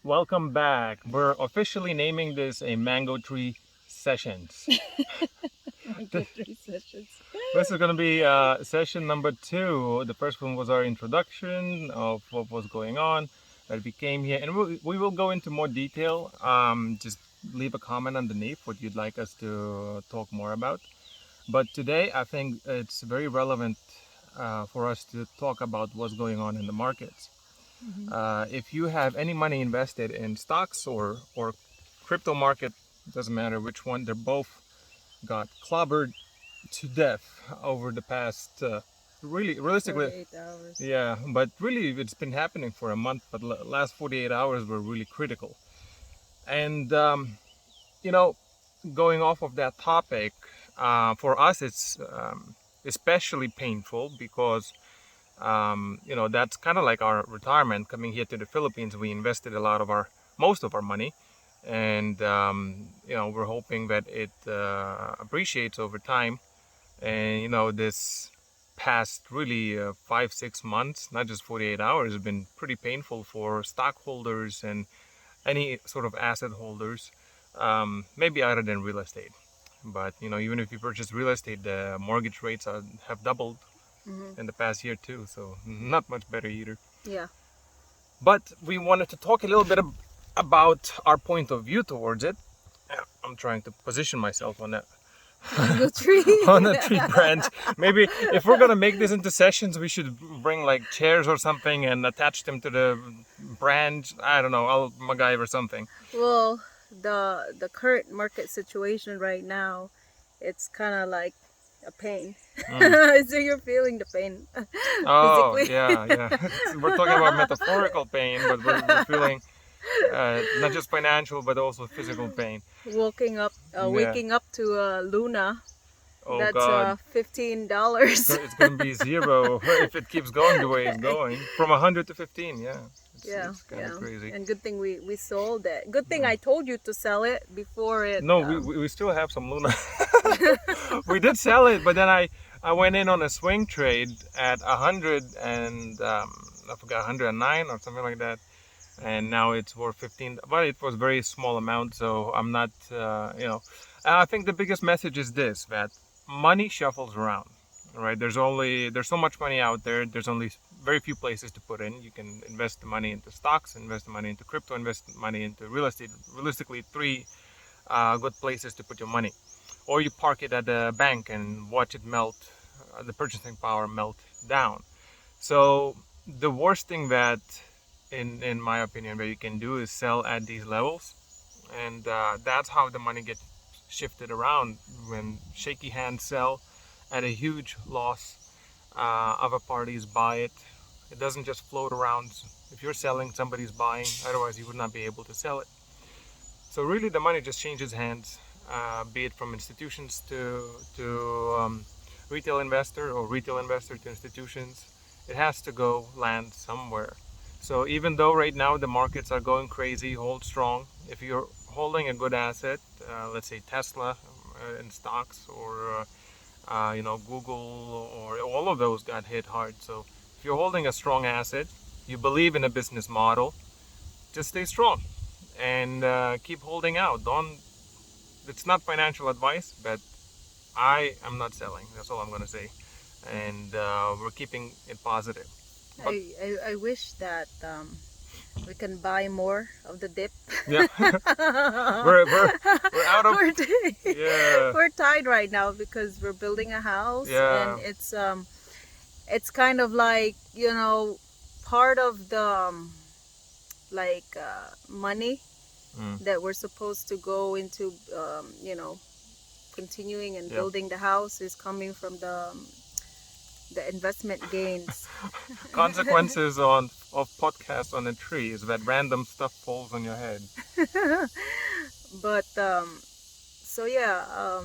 Welcome back. We're officially naming this a Mango Tree Sessions. Mango tree sessions. This is going to be session number 2. The first one was our introduction of what was going on, that we came here, and we will go into more detail. Just leave a comment underneath what you'd like us to talk more about. But today, I think it's very relevant for us to talk about what's going on in the markets. Mhm. If you have any money invested in stocks or crypto market, doesn't matter which one, they're both got clobbered to death over the past really realistically. 48 hours. Yeah, but really it's been happening for a month, but last 48 hours were really critical. And you know, going off of that topic, for us it's especially painful because that's kind of like our retirement. Coming here to the Philippines, we invested a lot of most of our money, and we're hoping that it appreciates over time. And this past really 5-6 months, not just 48 hours, have been pretty painful for stockholders and any sort of asset holders. Maybe other than real estate, but even if you purchase real estate, the mortgage rates have doubled Hmm. in the past year too, so not much better either. Yeah. But we wanted to talk a little bit about our point of view towards it. I'm trying to position myself on that Mango tree. on a tree branch. Maybe if we're gonna make this into sessions, we should bring like chairs or something and attach them to the branch. I don't know, I'll MacGyver something. Well, the current market situation right now, it's kind of like a pain. Mm. So you're feeling the pain Oh physically. yeah, yeah. We're talking about metaphorical pain, but we're feeling not just financial but also physical pain. Yeah. Waking up to Luna. Oh That's God. $15. It's gonna be zero if it keeps going the way it's going from 100 to 15. Yeah, Yeah, it's kind of yeah. crazy. And good thing we sold it. Good thing Mm. I told you to sell it before it. No, we still have some Luna. We did sell it, but then I went in on a swing trade at 100 and I forgot 109 or something like that, and now it's worth 15. But it was very small amount, so I'm not I think the biggest message is this: that money shuffles around. Right? There's so much money out there. There's only very few places to put in. You can invest the money into stocks, invest the money into crypto, invest money into real estate. Realistically, three good places to put your money. Or you park it at the bank and watch it melt, the purchasing power melt down. So the worst thing that, in my opinion, that you can do is sell at these levels, and that's how the money gets shifted around when shaky hands sell at a huge loss. Other parties buy it. It doesn't just float around. If you're selling, somebody's buying. Otherwise, you would not be able to sell it. So really, the money just changes hands, be it from institutions to retail investor, or retail investor to institutions. It has to go land somewhere. So even though right now the markets are going crazy, hold strong. If you're holding a good asset, let's say Tesla in stocks, or Google, or all of those got hit hard. So if you're holding a strong asset, you believe in a business model, just stay strong and keep holding out. Don't. It's not financial advice, but I am not selling. That's all I'm gonna say, and we're keeping it positive. But I wish that we can buy more of the dip. yeah, we're out of. we're, Yeah, we're tied right now because we're building a house, yeah. and it's kind of like, part of the money Mm, that we're supposed to go into, continuing and yeah. building the house is coming from the investment gains. Consequences of podcast on a tree is that random stuff falls on your head. But so yeah,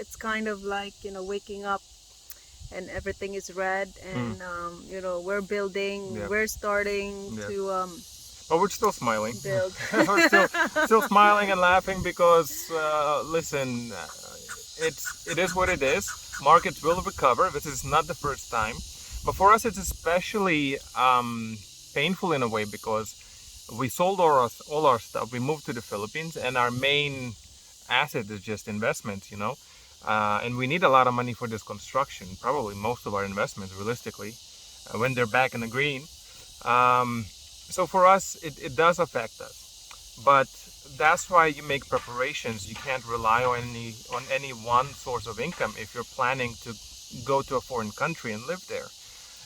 it's kind of like, waking up and everything is red, Mm, and we're building, yeah, we're starting yeah. to But we're still smiling. build. We're still smiling and laughing because listen, it is what it is. Markets will recover. This is not the first time, but for us it's especially painful in a way because We sold all our stuff. We moved to the Philippines, and our main asset is just investments, and we need a lot of money for this construction. Probably most of our investments, realistically, when they're back in the green. So for us, it does affect us, but that's why you make preparations. You can't rely on any one source of income if you're planning to go to a foreign country and live there.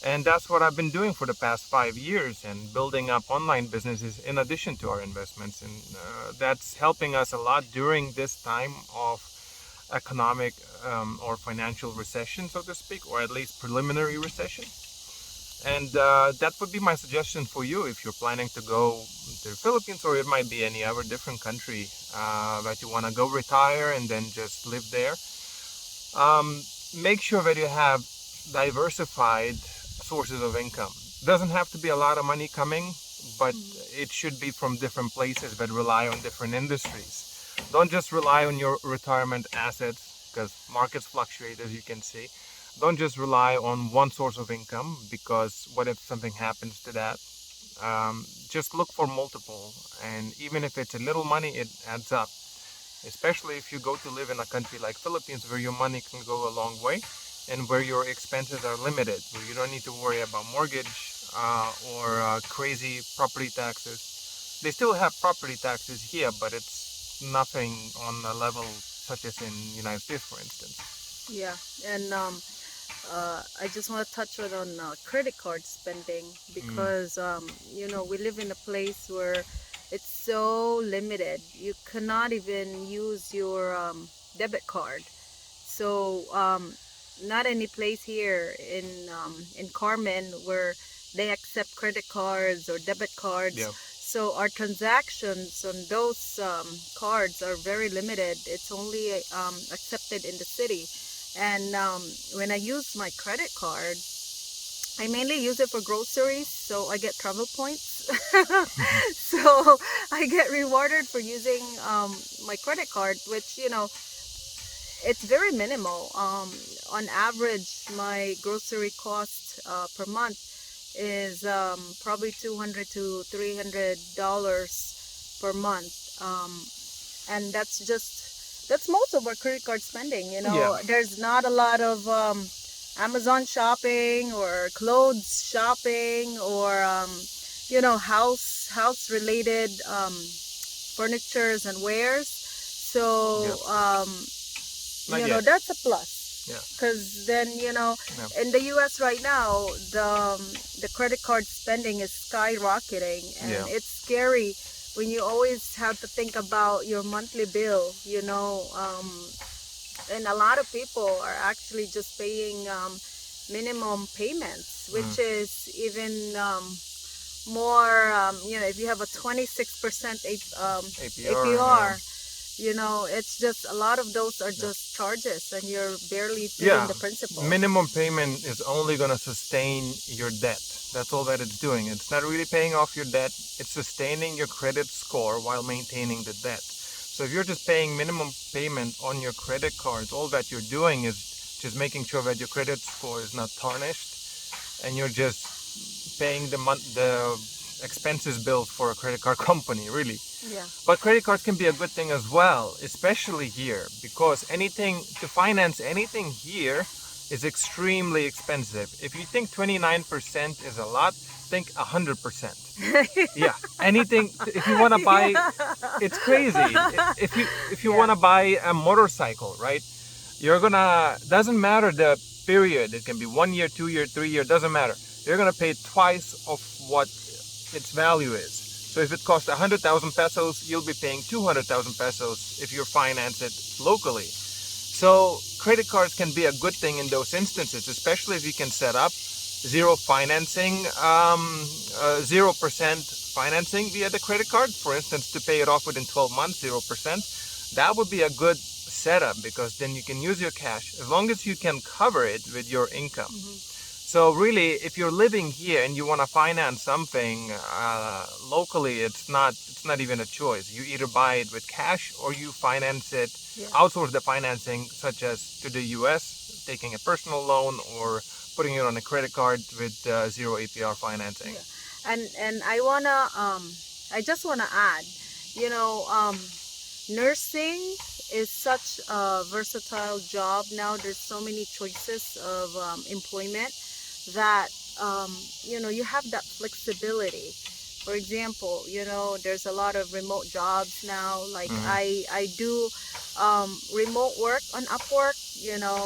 And that's what I've been doing for the past 5 years, and building up online businesses in addition to our investments. And that's helping us a lot during this time of economic or financial recession, so to speak, or at least preliminary recession. And that would be my suggestion for you if you're planning to go to the Philippines, or it might be any other different country that you want to go retire and then just live there. Make sure that you have diversified sources of income. Doesn't have to be a lot of money coming, but it should be from different places that rely on different industries. Don't just rely on your retirement assets, because markets fluctuate, as you can see. Don't just rely on one source of income, because what if something happens to that? Just look for multiple, and even if it's a little money, it adds up. Especially if you go to live in a country like Philippines, where your money can go a long way, and where your expenses are limited, where you don't need to worry about mortgage or crazy property taxes. They still have property taxes here, but it's nothing on a level such as in the United States, for instance. Yeah, and I just want to touch on credit card spending, because we live in a place where it's so limited. You cannot even use your debit card. So not any place here in Carmen where they accept credit cards or debit cards. Yeah. So our transactions on those cards are very limited. It's only accepted in the city. And when I use my credit card, I mainly use it for groceries, so I get travel points. So I get rewarded for using my credit card, which, it's very minimal. On average, my grocery cost per month is probably $200 to $300 per month. And that's most of our credit card spending. Yeah. There's not a lot of Amazon shopping or clothes shopping or house related furnitures and wares. So that's a plus. Yeah. Because then Yeah. in the US right now, the credit card spending is skyrocketing, and Yeah. it's scary when you always have to think about your monthly bill, and a lot of people are actually just paying minimum payments, which is even more, if you have a 26% APR, it's just a lot of those are just charges, and you're barely paying the principal. Minimum payment is only going to sustain your debt. That's all that it's doing. It's not really paying off your debt. It's sustaining your credit score while maintaining the debt. So if you're just paying minimum payment on your credit cards, all that you're doing is just making sure that your credit score is not tarnished, and you're just paying the expenses billed for a credit card company, really. Yeah. But credit cards can be a good thing as well, especially here, because to finance anything here is extremely expensive. If you think 29% is a lot, think 100%. Yeah, anything. If you want to buy, it's crazy. If you want to buy a motorcycle, right? Doesn't matter the period. It can be 1 year, 2 year, 3 year. Doesn't matter. You're gonna pay twice of what its value is. So if it costs 100,000 pesos, you'll be paying 200,000 pesos if you finance it locally. So credit cards can be a good thing in those instances, especially if you can set up 0% financing via the credit card. For instance, to pay it off within 12 months, 0%. That would be a good setup, because then you can use your cash as long as you can cover it with your income. So really, if you're living here and you want to finance something locally, it's not even a choice. You either buy it with cash or you finance it, outsource the financing, such as to the US, taking a personal loan or putting it on a credit card with 0 APR financing. Yeah. And I wanna I just want to add, you know, nursing is such a versatile job now. There's so many choices of employment that you know, you have that flexibility. For example, you know, there's a lot of remote jobs now. Like Mhm. I do remote work on Upwork. You know,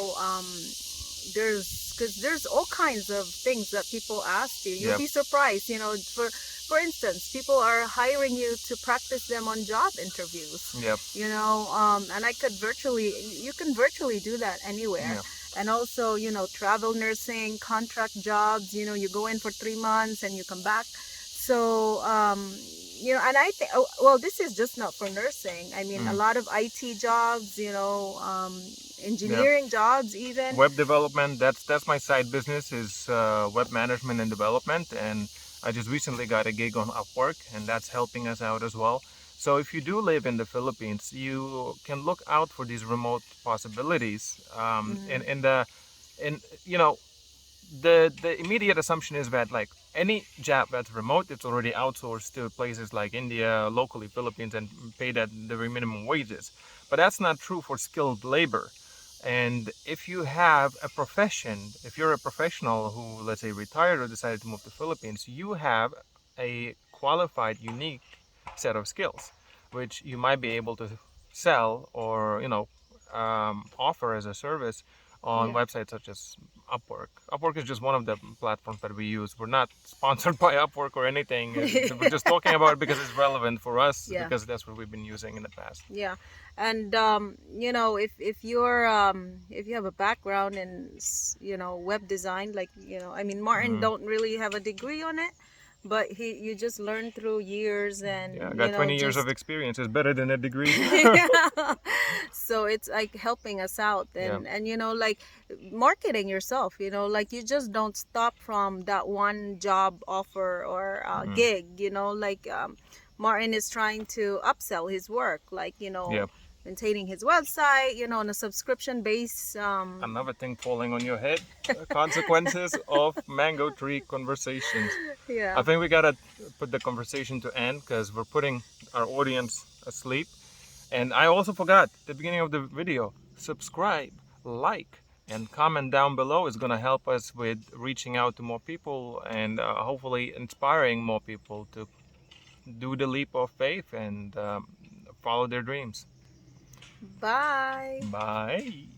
there's all kinds of things that people ask you. You'll Yep. be surprised. You know, for instance, people are hiring you to practice them on job interviews. Yep. You know, and I could virtually, you can virtually do that anywhere. Yep. And also, you know, travel nursing, contract jobs, you know, you go in for 3 months and you come back. So, you know, and I think, oh, well, this is just not for nursing. I mean, a Mm. lot of IT jobs, you know, Yep. engineering jobs even. Web development, that's my side business, is web management and development, and I just recently got a gig on Upwork, and that's helping us out as well. So if you do live in the Philippines, you can look out for these remote possibilities. Mhm. In you know, the immediate assumption is that, like, any job that's remote, it's already outsourced to places like India, locally Philippines, and paid at the very minimum wages. But that's not true for skilled labor. And if you have a profession, if you're a professional who, let's say, retired or decided to move to Philippines, you have a qualified, unique set of skills, which you might be able to sell or, offer as a service on Yeah. websites such as Upwork. Upwork is just one of the platforms that we use. We're not sponsored by Upwork or anything. We're just talking about it because it's relevant for us, Yeah. because that's what we've been using in the past. Yeah, and you know, if you're if you have a background in you know, web design, like, you know, I mean, Martin Mm. don't really have a degree on it, but he you just learn through years Yeah, I and, you got know, 20 years of just experience. It's better than a degree. yeah. So it's like helping us out, Yeah. and you know, like marketing yourself, you know, like you just don't stop from that one job offer or Mm. gig, you know, like Martin is trying to upsell his work, like, you know, Yep. maintaining his website, you know, on a subscription base. Another thing falling on your head: consequences of mango tree conversations. I Yeah. think we gotta put the conversation to end because we're putting our audience asleep. And I also forgot the beginning of the video: subscribe, like, and comment down below is gonna help us with reaching out to more people and hopefully inspiring more people to do the leap of faith and follow their dreams. Bye. Bye.